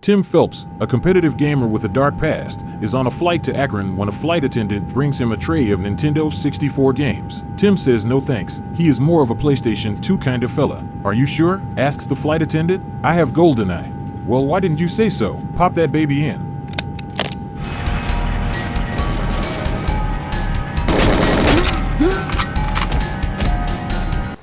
Tim Phelps, a competitive gamer with a dark past, is on a flight to Akron when a flight attendant brings him a tray of Nintendo 64 games. Tim says no thanks, he is more of a PlayStation 2 kind of fella. Are you sure? Asks the flight attendant. I have GoldenEye. Well, why didn't you say so? Pop that baby in.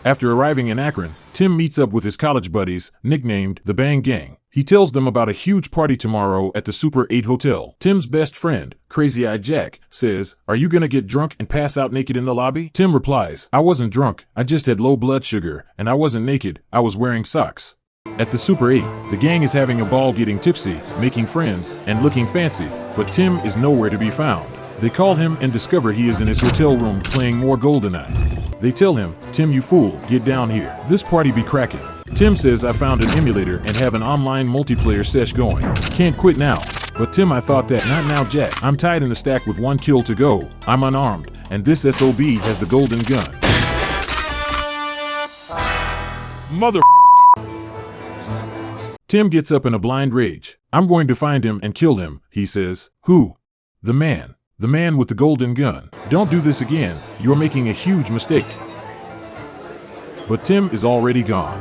After arriving in Akron, Tim meets up with his college buddies, nicknamed the Bang Gang. He tells them about a huge party tomorrow at the Super 8 Hotel. Tim's best friend, Crazy Eyed Jack, says, "Are you gonna get drunk and pass out naked in the lobby?" Tim replies, "I wasn't drunk, I just had low blood sugar, and I wasn't naked, I was wearing socks." At the Super 8, the gang is having a ball getting tipsy, making friends, and looking fancy, but Tim is nowhere to be found. They call him and discover he is in his hotel room playing more GoldenEye. They tell him, "Tim, you fool, get down here. This party be cracking." Tim says, "I found an emulator and have an online multiplayer sesh going. Can't quit now." But Tim, "I thought that." "Not now, Jack. I'm tied in the stack with 1 kill to go. I'm unarmed, and this SOB has the golden gun." Mother. Tim gets up in a blind rage. "I'm going to find him and kill him," he says. "Who?" "The man. The man with the golden gun. Don't do this again. You're making a huge mistake." But Tim is already gone.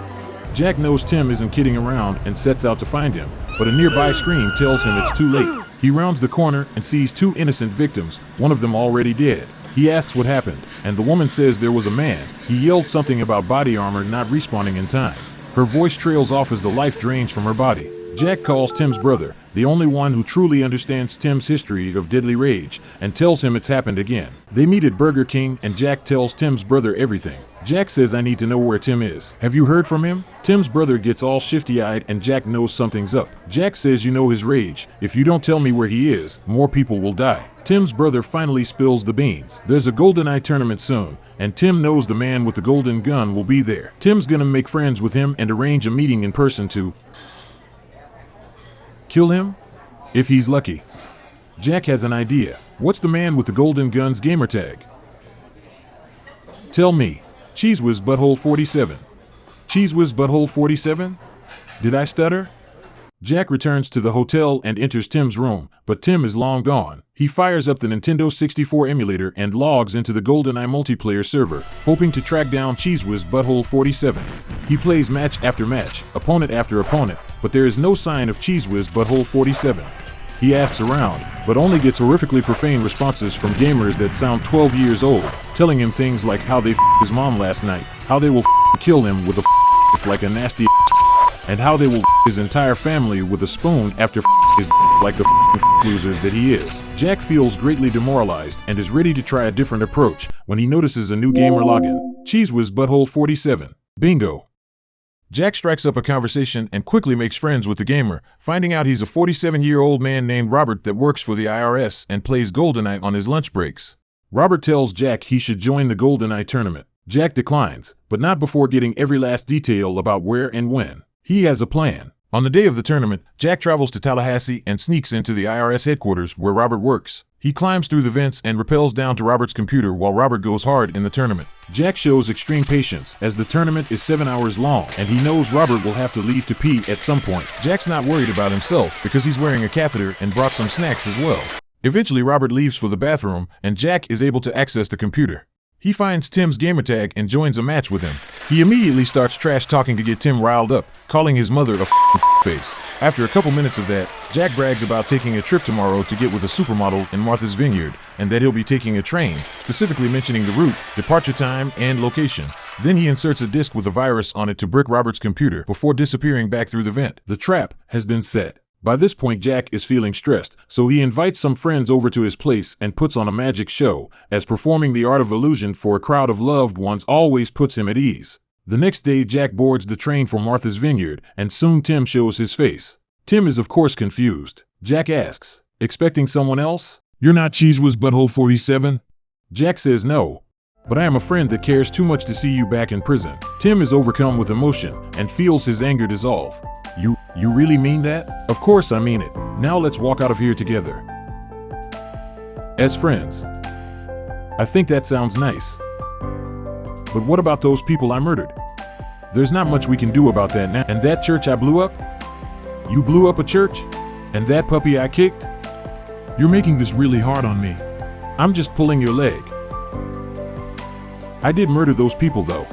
Jack knows Tim isn't kidding around and sets out to find him, but a nearby screen tells him it's too late. He rounds the corner and sees 2 innocent victims, one of them already dead. He asks what happened, and the woman says there was a man. He yelled something about body armor not respawning in time. Her voice trails off as the life drains from her body. Jack calls Tim's brother, the only one who truly understands Tim's history of deadly rage, and tells him it's happened again. They meet at Burger King and Jack tells Tim's brother everything. Jack says, "I need to know where Tim is. Have you heard from him?" Tim's brother gets all shifty-eyed and Jack knows something's up. Jack says, "You know his rage. If you don't tell me where he is, more people will die." Tim's brother finally spills the beans. There's a GoldenEye tournament soon, and Tim knows the man with the golden gun will be there. Tim's gonna make friends with him and arrange a meeting in person to kill him? If he's lucky. Jack has an idea. What's the man with the golden gun's gamertag? Tell me. Cheese Whiz Butthole 47. Cheese Whiz Butthole 47? Did I stutter? Jack returns to the hotel and enters Tim's room, but Tim is long gone. He fires up the Nintendo 64 emulator and logs into the GoldenEye multiplayer server, hoping to track down Cheese Whiz Butthole 47. He plays match after match, opponent after opponent, but there is no sign of Cheese Whiz Butthole 47. He asks around, but only gets horrifically profane responses from gamers that sound 12 years old, telling him things like how they f***ed his mom last night, how they will kill him with a like a nasty and how they will his entire family with a spoon after his like the loser that he is. Jack feels greatly demoralized and is ready to try a different approach when he notices a new gamer login. Cheese Whiz Butthole 47. Bingo. Jack strikes up a conversation and quickly makes friends with the gamer, finding out he's a 47-year-old man named Robert that works for the IRS and plays GoldenEye on his lunch breaks. Robert tells Jack he should join the GoldenEye tournament. Jack declines, but not before getting every last detail about where and when. He has a plan. On the day of the tournament, Jack travels to Tallahassee and sneaks into the IRS headquarters where Robert works. He climbs through the vents and rappels down to Robert's computer while Robert goes hard in the tournament. Jack shows extreme patience as the tournament is 7 hours long and he knows Robert will have to leave to pee at some point. Jack's not worried about himself because he's wearing a catheter and brought some snacks as well. Eventually, Robert leaves for the bathroom and Jack is able to access the computer. He finds Tim's gamertag and joins a match with him. He immediately starts trash talking to get Tim riled up, calling his mother a face. After a couple minutes of that, Jack brags about taking a trip tomorrow to get with a supermodel in Martha's Vineyard, and that he'll be taking a train, specifically mentioning the route, departure time, and location. Then he inserts a disk with a virus on it to brick Robert's computer before disappearing back through the vent. The trap has been set. By this point, Jack is feeling stressed, so he invites some friends over to his place and puts on a magic show, as performing the art of illusion for a crowd of loved ones always puts him at ease. The next day, Jack boards the train for Martha's Vineyard, and soon Tim shows his face. Tim is of course confused. Jack asks, "Expecting someone else? You're not Cheese Whiz Butthole 47? Jack says, "No, but I am a friend that cares too much to see you back in prison." Tim is overcome with emotion and feels his anger dissolve. You really mean that?" "Of course I mean it. Now let's walk out of here together. As friends." "I think that sounds nice. But what about those people I murdered? There's not much we can do about that now. And that church I blew up? You blew up a church? And that puppy I kicked? You're making this really hard on me. I'm just pulling your leg. I did murder those people though.